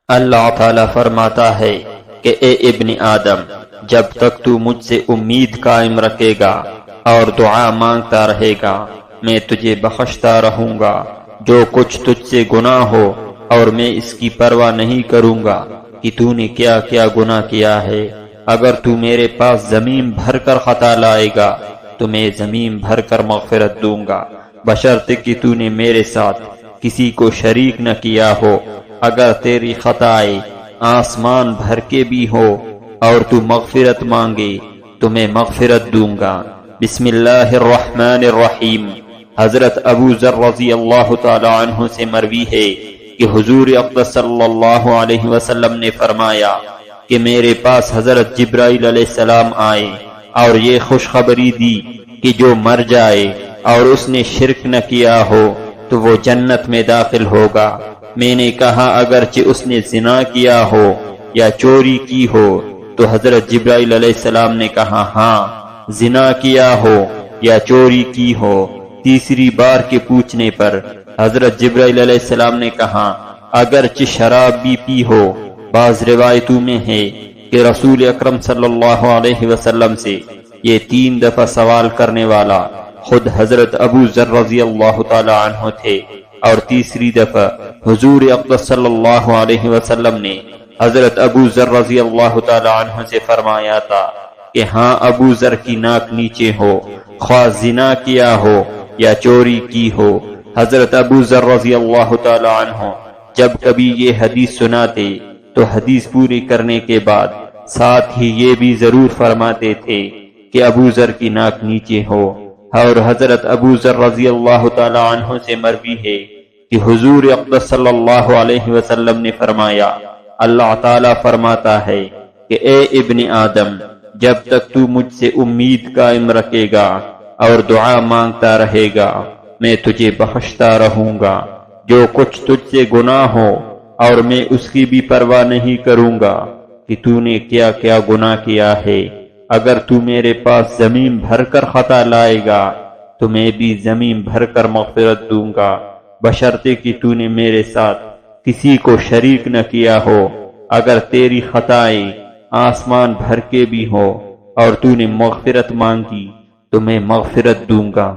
اللہ تعالیٰ فرماتا ہے کہ اے ابن آدم، جب تک تو مجھ سے امید قائم رکھے گا اور دعا مانگتا رہے گا میں تجھے بخشتا رہوں گا۔ جو کچھ تجھ سے گناہ ہو اور میں اس کی پرواہ نہیں کروں گا کہ تو نے کیا کیا گناہ کیا ہے۔ اگر تو میرے پاس زمین بھر کر خطا لائے گا تو میں زمین بھر کر مغفرت دوں گا، بشرطے کہ تو نے میرے ساتھ کسی کو شریک نہ کیا ہو۔ اگر تیری خطائیں آسمان بھر کے بھی ہو اور تو مغفرت مانگے تو میں مغفرت دوں گا۔ بسم اللہ الرحمن الرحیم۔ حضرت ابو ذر رضی اللہ تعالی عنہ سے مروی ہے کہ حضور اقدس صلی اللہ علیہ وسلم نے فرمایا کہ میرے پاس حضرت جبرائیل علیہ السلام آئے اور یہ خوشخبری دی کہ جو مر جائے اور اس نے شرک نہ کیا ہو تو وہ جنت میں داخل ہوگا۔ میں نے کہا اگرچہ اس نے زنا کیا ہو یا چوری کی ہو؟ تو حضرت جبرائیل علیہ السلام نے کہا ہاں، زنا کیا ہو یا چوری کی ہو۔ تیسری بار کے پوچھنے پر حضرت جبرائیل علیہ السلام نے کہا اگرچہ شراب بھی پی ہو۔ بعض روایتوں میں ہے کہ رسول اکرم صلی اللہ علیہ وسلم سے یہ 3 دفعہ سوال کرنے والا خود حضرت ابو ذر رضی اللہ تعالی عنہ تھے، اور تیسری دفعہ حضور اقدس صلی اللہ علیہ وسلم نے حضرت ابو ذر رضی اللہ تعالی عنہ سے فرمایا تھا کہ ہاں ابو ذر کی ناک نیچے ہو، خواہ زنا کیا ہو یا چوری کی ہو۔ حضرت ابو ذر رضی اللہ تعالی عنہ جب کبھی یہ حدیث سناتے تو حدیث پوری کرنے کے بعد ساتھ ہی یہ بھی ضرور فرماتے تھے کہ ابو ذر کی ناک نیچے ہو۔ اور حضرت ابو ذر رضی اللہ تعالی عنہ سے مروی ہے کہ حضور اقدس صلی اللہ علیہ وسلم نے فرمایا اللہ تعالی فرماتا ہے کہ اے ابن آدم، جب تک تو مجھ سے امید قائم رکھے گا اور دعا مانگتا رہے گا میں تجھے بخشتا رہوں گا۔ جو کچھ تجھ سے گناہ ہو اور میں اس کی بھی پرواہ نہیں کروں گا کہ تو نے کیا کیا گناہ کیا ہے۔ اگر تو میرے پاس زمین بھر کر خطا لائے گا تو میں بھی زمین بھر کر مغفرت دوں گا، بشرطے کہ تو نے میرے ساتھ کسی کو شریک نہ کیا ہو۔ اگر تیری خطائیں آسمان بھر کے بھی ہو اور تو نے مغفرت مانگی تو میں مغفرت دوں گا۔